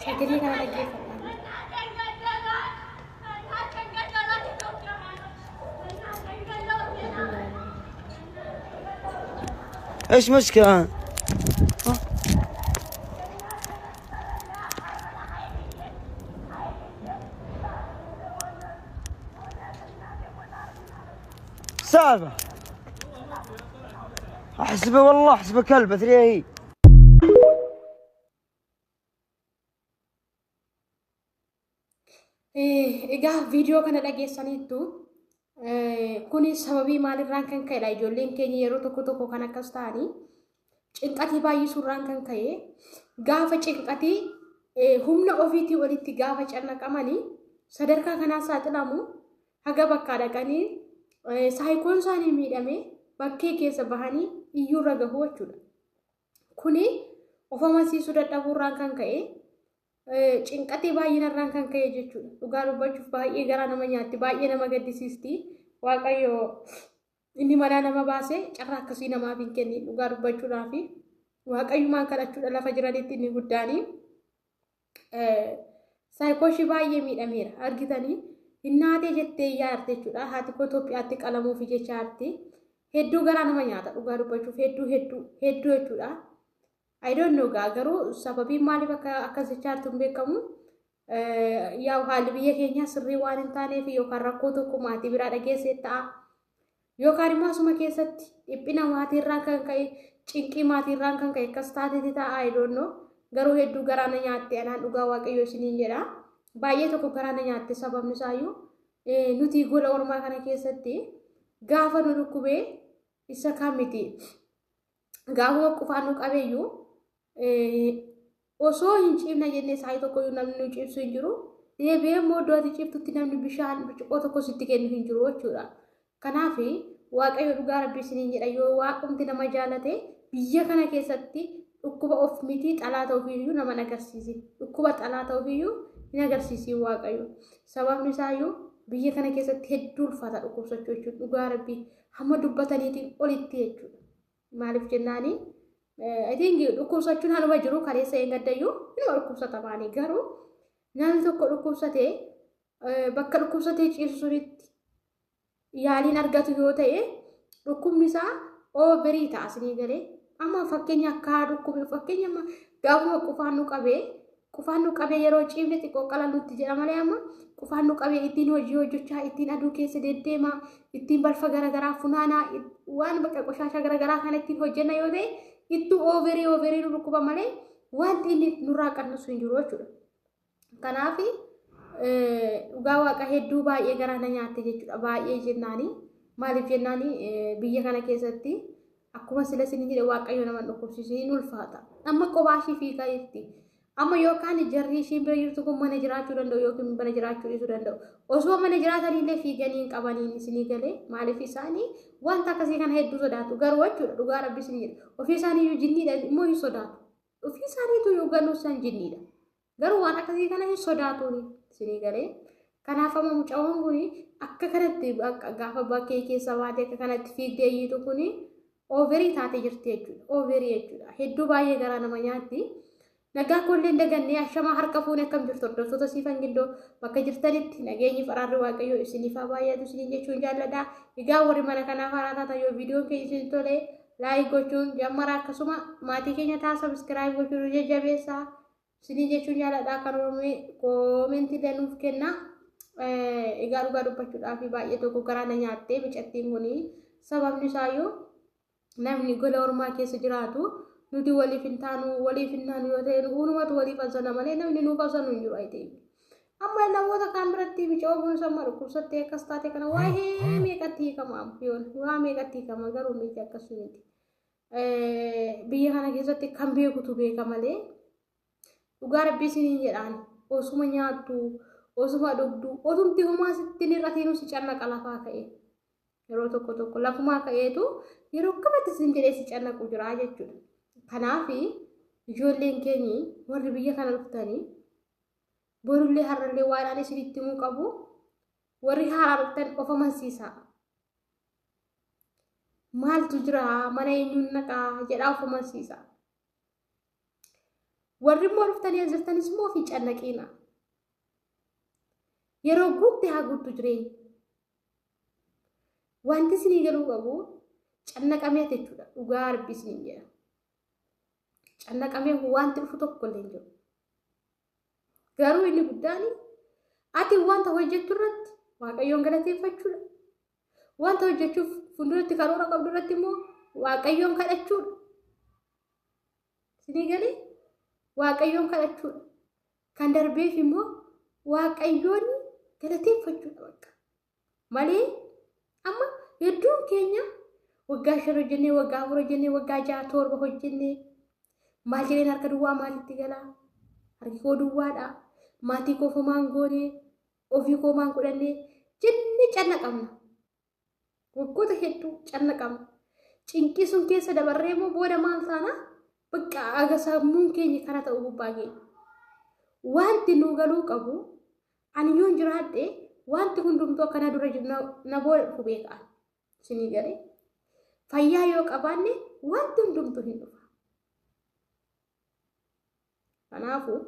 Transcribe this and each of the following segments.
Sagalee kana dhaggeeffadhaa. ايش مشكلة؟ سالفة احسبه والله احسبه كلبة ثريه. Egaa viidiyoo kana dhageessaniittu kuni sababii maalirraan kan ka'edha. Ijoolleen keenya yeroo tokko tokko kan akkas ta'anii cinqatii baay'isuurraan kan ka'e gaafa cinqatii humna ofiitii walitti gaafa cannaqamanii sadarkaa kanaan saaxilamu haga bakkaa dhaqanii saayikoon isaanii miidhamee bakkee keessa bahanii iyyuurra gahu jechuudha. Kuni of amansiisuu dadhabuurraan kan ka'e cinqatii baay'inarraan kan ka'e jechuudha. Dhugaa dubbachuuf baay'ee garaa nama nyaatti, baay'ee nama gaddisiisti. Waaqayyo inni madaa nama baasee carraa akkasii namaaf hin kennin dhugaa dubbachuudhaaf waaqayyumaan kadhachuudha lafa jiranitti inni guddaanii. Saayikooshii baay'ee miidhameera argitanii hinnaatee jettee yaarte jechuudha. Haati koo Itoophiyaatti qalamuufi jecha yaarte hedduu garaa nama nyaata dhugaa dubbachuuf hedduu jechuudha. I don't know garuu sababii maaliif akkas jechaartu hin beekamu. Yaa haalli biyya keenya sirrii waan hin taaneef yookaan rakkoo tokko maatii biraa dhageessee ta'a. Yookaan immoo asuma keessatti dhiphina maatiirraan kan ka'e cinqii maatiirraan kan ka'e akkas taateeti ta'a. I don't know garuu hedduu garaa na nyaatte anaan dhugaa waaqayyo isiniin jedha. Baay'ee tokko garaa na nyaatte sababni isaayyuu nuti gola ormaa kana keessatti gaafa nu dhukkubee isa kam miti. Gaafa qufaan nu qabeeyyuu osoo hin ciifna jennee saayii tokkoyyuu namni nu ciibsu hin jiru. Deebi'ee immoo iddootti ciiftutti namni bishaan burcuqqoo tokko sitti kennu hin jiru jechuudha. Kanaaf waaqayyo dhugaa rabbii isiniin jedha yoo waaqumti nama jaalate biyya kana keessatti dhukkuba of miti xalaata ofiiyyuu nama agarsiisi. Dhukkuba xalaata ofiiyyuu hin agarsiisi waaqayyo. Sababni isaayyuu biyya kana keessatti hedduu ulfaata dhukkubsachuu jechuudha. Dhugaa rabbii hamma dubbataniitiin olitti jechuudha. Maaliif jennaani? I think dhukkubsachuun hanuma jiru kaleessa hin gaddayyuu inuma dhukkubsata baanii garuu namni tokko dhukkubsatee bakka dhukkubsatee ciisu sunitti yaaliin argatu yoo ta'e dhukkubni isaa ooverii ta'a isinii galee. Amma fakkeenya akka dhukkubee fakkeenya amma gaafuma qufaan nu qabee yeroo ciifne xiqqoo qalaluutti jedha malee amma qufaan nu qabee ittiin hojii hojjechaa ittiin aduu keessa deddeemaa ittiin balfa garagaraa funaanaa waan bakka qoshaashaa garagaraa kana ittiin hojjenna yoo ta'e ittuu ooverii nu dhukkuba malee wanti inni nurraa qannasu hin jiru jechuudha. Kanaaf dhugaa waaqa hedduu baay'ee garaa na nyaatte jechuudha. Baay'ee jennaani maaliif jennaani biyya kana keessatti akkuma sila isin jedhe waaqayyo nama dhukkubsiisu hin ulfaata. Amma qobaashii fiigaa jirti. Amma yookaan jarri ishiin bira jirtu kun mana jiraachuu danda'u yookiin mana jiraachuu dhiisuu danda'u. Osoo mana jiraatanillee fiiganii hin qabaniin isinii galee maaliif isaanii wanta akkasii kana hedduu sodaatu garuu jechuudha dhugaa rabbi isinii jedha. Ofii isaaniiyyuu jinniidha immoo hin sodaatu. Ofii isaaniitu yoo ganuu isaan jinniidha. Garuu waan akkasii kana hin sodaatuuni isinii galee. Kanaaf amma mucawwan kun akka kanatti gaafa bakkee keessa baatee akka kanatti fiigdee iyyitu kun ooverii taatee jirti jechuudha. Ooverii jechuudha. Hedduu baay'ee garaa nama nyaatti. Nagaa kolleen dagannee ashamaa harka fuune akkam jirtu hordoftoota siifan gindoo bakka jirtanitti nageenyi faraarri waaqayyoo isiniif haa baay'atu isiniin jechuun jaalladha. Egaa warri mana kanaaf haaraa taatan yoo viidiyoon keenya isin tole laayik gochuun jammara akkasuma maatii keenya ta'a sabiskiraayib gochuun jajjabeessaa isiniin jechuun jaalladha. Kan oromii koomentii danuuf kenna. Egaa dhugaa dubbachuudhaaf baay'ee tokko garaa na nyaattee micattiin kun sababni isaayyuu namni gola ormaa keessa jiraatu. Nuti waliif hin taanu yoo ta'e hunumatu waliif asana malee namni nuuf asanu hin jiru ayitee. Amma namoota kaan biratti bicoo kun samma dhukkubsattee akkas taate kana waa'ee meeqatti hiikama yoon waa meeqatti hiikama garuu miti akkasuma miti. Biyya kana keessatti kan beekutu beeka malee dhugaa rabbii isiniin jedhaan osuma nyaattu osuma dhugdu otumti homaa sittiin irratiin si cannaqa lafaa ka'e. Yeroo tokko lafumaa ka'eetu yeroo kamatti isin jedhee si cannaqu jira jechuudha. Kanaaf ijoolleen keenya warri biyya kana dhuftanii borullee har'allee waan isinitti himuu qabu warri haaraa dhuftan of amansiisaa. Maaltu jira mana eenyuun naqaa jedhaa of amansiisaa. warri immoo dhuftanii asirtanis immoo fi cannaqiina yeroo guutti haa guuttu jireenya wanti isinii galuu qabu cannaqamee jechuudha dhugaa arbisni jedha cannaqamee wanti dhufu tokko illee hin jiru garuu inni guddaan ati wanta hojjechuu irratti waaqayyoon galateeffachuudha wanta hojjechuuf fuulduratti karoora qabdu irratti immoo waaqayyoon kadhachuudha isinii galee waaqayyoon kadhachuudha kan darbeef immoo waaqayyoon galateeffachuudha bakka malee amma hedduun keenya waggaa 5 hojjennee waggaa 4 hojjennee waggaa 6 7 hojjennee maal jedheen harka duwwaa maalitti galaa harki koo duwwaadha maatii koo fomaan goonee ofii koo maan godhannee jennee cannaqamna waggoota hedduu cannaqamna cinqii sun keessa dabarree immoo booda maal taana bakka aga sammuun keenya kana ta'uu gubbaa geenya wanti nu galuu qabu ani yoon jiraadhe wanti hundumtuu akkana dura na booda dhufu beekaa isinii galee fayyaa yoo qabaanne wanti hundumtuu hin dhufa kanaafuu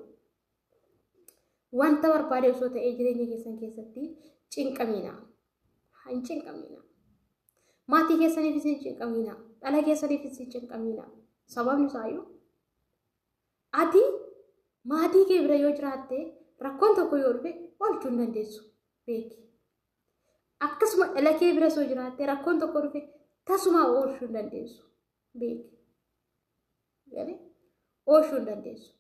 wanta barbaade osoo ta'ee jireenya keessan keessatti cinqamina hin cinqamina maatii keessaniifis hin cinqamina dhala keessaniifis hin cinqamina sababni isaayyuu ati maatii kee bira yoo jiraatte rakkoon tokko yoo dhufe oolchuu hin dandeessu beeki akkasuma dhala kee bira soo jiraatte rakkoon tokko dhufe tasuma oolchuu hin dandeessu beeki galee oolchuu hin dandeessu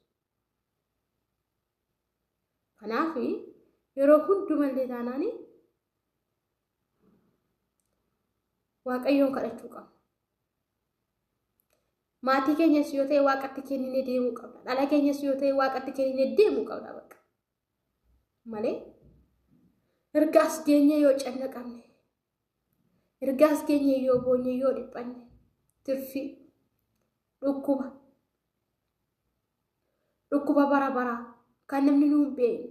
kanaaf yeroo hundumallee taanaani waaqayyoon kadhachuu qabna maatii keenyas yoo ta'e waaqatti kenninee deemuu qabna dhala keenyas yoo ta'e waaqatti kenninee deemuu qabna bakka malee ergaas geenye yoo cannaqamne ergaas geenye yoo boonye yoo dhiphanne tirfi dhukkuba bara baraa kan namni nu beeku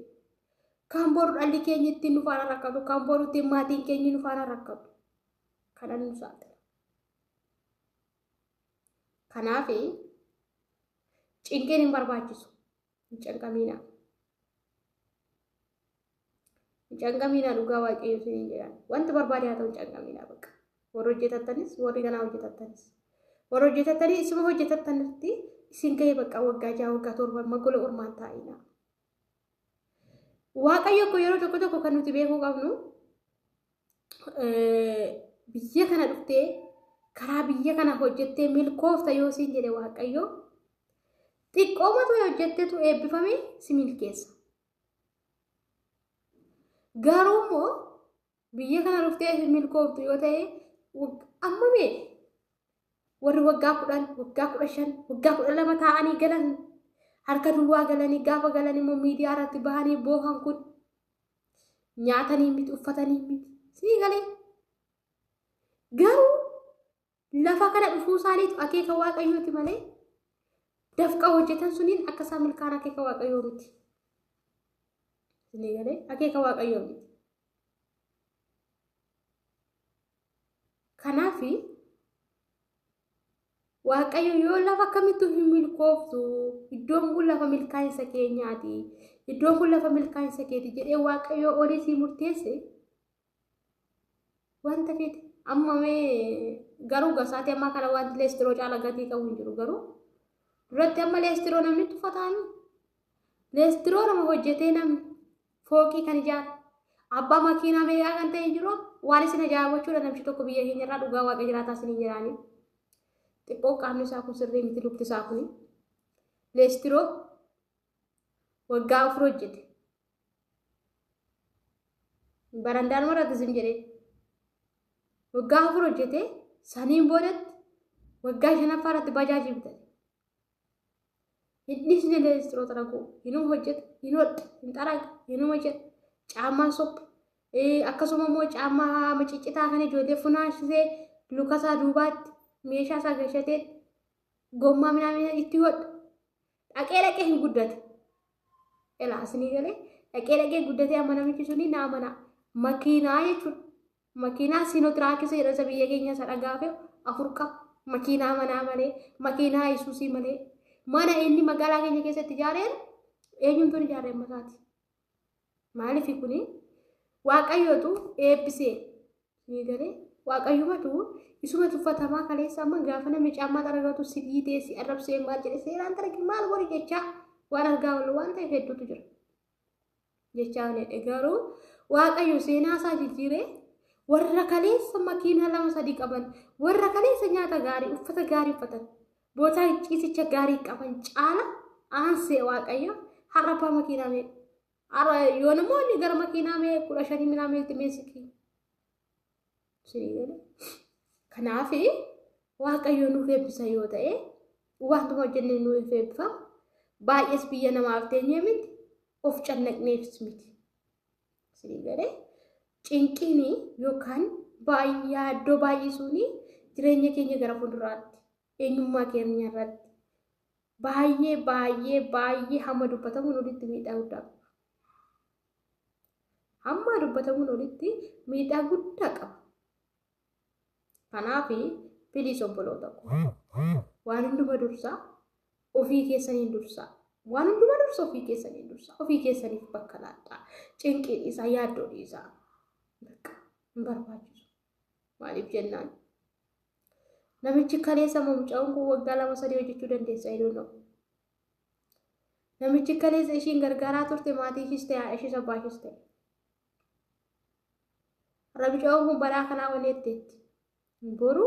kan boru dhalli keenya ittiin nu faana rakkatu kan boru ittiin maatiin keenya nu faana rakkatu kanan nu saaxila kanaaf cinqeen hin barbaachisu hin canqamiina dhugaa waaqayyo isiniin jedhan wanti barbaade haa ta'u hin canqamiina bakka warri hojjetattanis warri kanaa hojjetattanis warri hojjetattanii isuma hojjetattanitti isin gahee bakka waggaa 6 waggaa 7 magola ormaan taa'ina waaqayyo ko yeroo tokko kan nuti beekuu qabnu biyya kana dhuftee karaa biyya kana hojjettee milkoofta yoo siin jedhe waaqayyo xiqqoomatu hojjettetu eebbifame si milkeessa garuu immoo biyya kana dhuftee milkooftu yoo ta'e amma mee warri waggaa 10 waggaa 15 waggaa 12 taa'anii galan harka duwwaa galanii gaafa galanii immoo miidiyaa irratti bahanii boohan kun nyaatanii miti uffatanii miti sii galee garuu lafa kana dhufuu isaaniitu akeeka waaqayyooti malee dafqa hojjetan suniin akka isaan milkaan akeeka waaqayyoo miti sii galee akeeka waaqayyoo miti kanaafi waaqayyo yoo lafa kamittu hin milkooftu iddoon kun lafa milkaa'insa keenyaati iddoon kun lafa milkaa'insa keeti jedhee waaqayyo olii si murteesse wanta feete amma mee garuu gasaati amma kana wanti leestiroo caala gatii qabu hin jiru garuu duratti amma leestiroo namni tuffataani leestiroo nama hojjetee namni fooqii kan ijaaru abbaa makiinaa meeqaa kan ta'e jiru waan isin ajaa'ibachuudha namni tokko biyya keenya irraa dhugaa waaqa jiraataa isin jiraanii xiqqoo qaamni isaa kun sirrii miti lukti isaa kun leestiroo waggaa 4 hojjete barandaan marati isin jedhee waggaa 4 hojjete saniin boodatti waggaa 5 irratti bajaajii bitate inni isin leestiroo tarakuu hinum hojjete hinodhe hintaraga hinum hojjete caammaan sopha akkasuma immoo caammaa maciccitaa kan ijoollee funaashisee lukasaa duubaatti meeshaa isaa gashatee gommaa minamina itti hodha dhaqee hin guddate elaasinii galee dhaqee guddate amma namichi suni na amana makiinaa jechuudha makiinaa sinotiraakisa jedhasa biyya keenya isa dhagaafe 4 qaba makiinaa manaa malee makiinaa isuusii malee mana inni magaalaa keenya keessatti ijaareen eenyutu ijaaree mataati maaliif kuni waaqayyootu eebbisee ni galee waaqayyumatu isuma tuffatamaa kaleessa amma gaafa namni caammaa argatu sidiitee si arrabsee maal jedhe seeraan tarki maal godhi jecha waan argaa wallu waan ta'eef hedduutu jira jechaan garuu waaqayyo seenaa isaa jijjiiree warra kaleessa makiina 2-3 qaban warra kaleessa nyaata gaarii uffata gaarii uffatan bootaa ciisicha gaarii qaban caala aansee waaqayyo harapaa makiinaa mee ara yoo namoonni gara makiinaa mee 15 minaa itti meesiki sirigale kanaaf waaqayyo nuuf eebbisa yoo ta'e wantuma hojjennee nuuf eebbifa baay'ees biyya namaaf teenyee miti of cannaqneefis miti sirigale cinqiini yookaan yaaddoo baay'isuuni jireenya keenya gara fuulduraatti eenyummaa keenya irratti baay'ee hamma dubbatamuun olitti miidhaa guddaa qaba. Hamma dubbatamuun olitti miidhaa guddaa qaba. Kanaaf filiis obboloota waan hunduma dursaa ofii keessaniin dursaa waan hunduma dursa ofii keessaniin dursaa ofii keessaniif bakka laadhaa cinqiin isaa yaaddoon isaa hin barbaachisu maaliif jennaan namichi kaleessa mucaan kun waggaa 2-3 hojjechuu dandeessa jedhu namichi kaleessa ishiin gargaaraa turte maatii ishis ta'e haadha ishis abbaa ishis ta'e mucaan kun baraa kanaa waleetteetti boru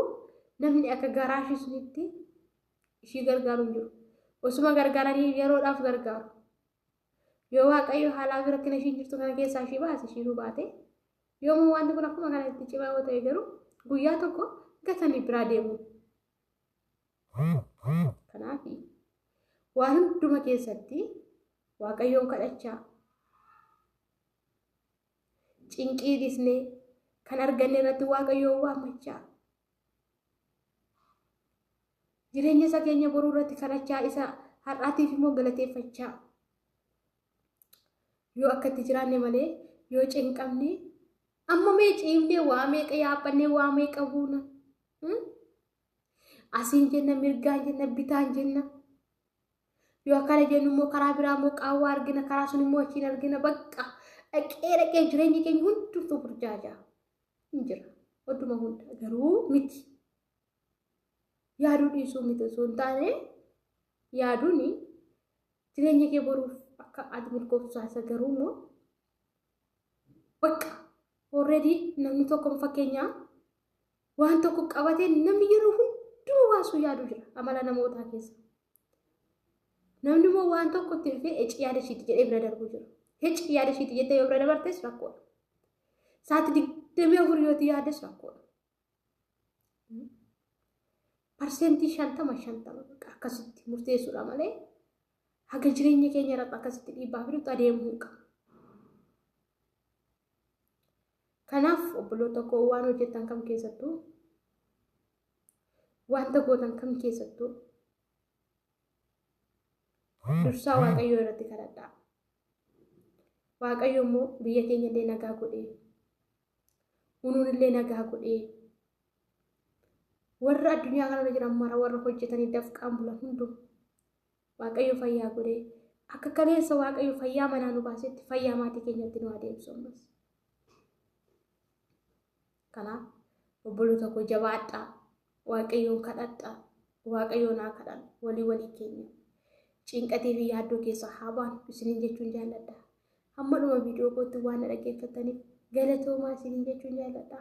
namni akka garaa ishii sunitti ishii gargaaru hin jiru osuma gargaaranii yeroodhaaf gargaaru yoo waaqayyo haalaa fi rakkina ishiin jirtu kana keessaa ishii baase ishii baate yoomuu wanti kun akkuma kanatti cimaa yoo ta'e garuu guyyaa tokko gatanii biraa deemu. Kanaaf waan hunduma keessatti waaqayyoon kadhachaa cinqii dhisnee kan arganne irratti waaqayyoon waammachaa jireenya isa keenya boruu irratti kadhachaa isa har'aatiif immoo galateeffachaa yoo akkatti jiraanne malee yoo cinqamne amma mee ciimne waa meeqa yaabbannee waa meeqa buuna asiin jenna mirgaan jenna bitaan jenna yoo akkana jennu immoo karaa biraa immoo qaawwaa argina karaa sun immoo achiin argina bakka dhaqee jireenyi keenya hundumtuu burjaajaa hin jira odduma hunda garuu miti yaaduu dhiisuu miti osoo hin taane yaaduun jireenya kee boruuf akka ati milkooftu isa garuu immoo bakka already namni tokko fakkeenyaa waan tokko qabatee namni yeroo hunduma waasuu yaadu jira amala namootaa keessa namni immoo waan tokko itti dhufee eci yaada ishiitti jedhee bira darbuu jira eci yaada ishiitti jettee yoo bira dabartes rakkoodha sa'aatii 24 yoo yaades rakkoodha parsentii 50 akkasitti murteessuudha malee haga jireenya keenya irratti akkasitti dhiibbaa fidutti adeemuu hin qabu. Kanaaf obboloota koo waan hojjetan kam keessattuu wanta gootan kam keessattuu dursaa waaqayyoo irratti kadhadhaa. Waaqayyo immoo biyya keenya illee nagaa godhee unuun illee nagaa godhee warra addunyaa kana jiran mara warra hojjetanii dafqaan bulan hundum waaqayyo fayyaa godhee akka kaleessa waaqayyo fayyaa manaa nu baasetti fayyaa maatii keenyatti nu adeemsu ammas. Kanaaf obboloota koo jabaadhaa waaqayyoon kadhadhaa waaqayyoon haa kadhan walii keenya cinqatii fi yaaddoo keessa haa baanu isiniin jechuun jaalladha. Hamma dhuma viidiyoo kootti waan dhaggeeffataniif galatoomaa isiniin jechuun jaalladha.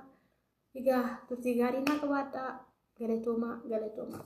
Egaa turtii gaarii naa qabaadhaa. Galatoomaa.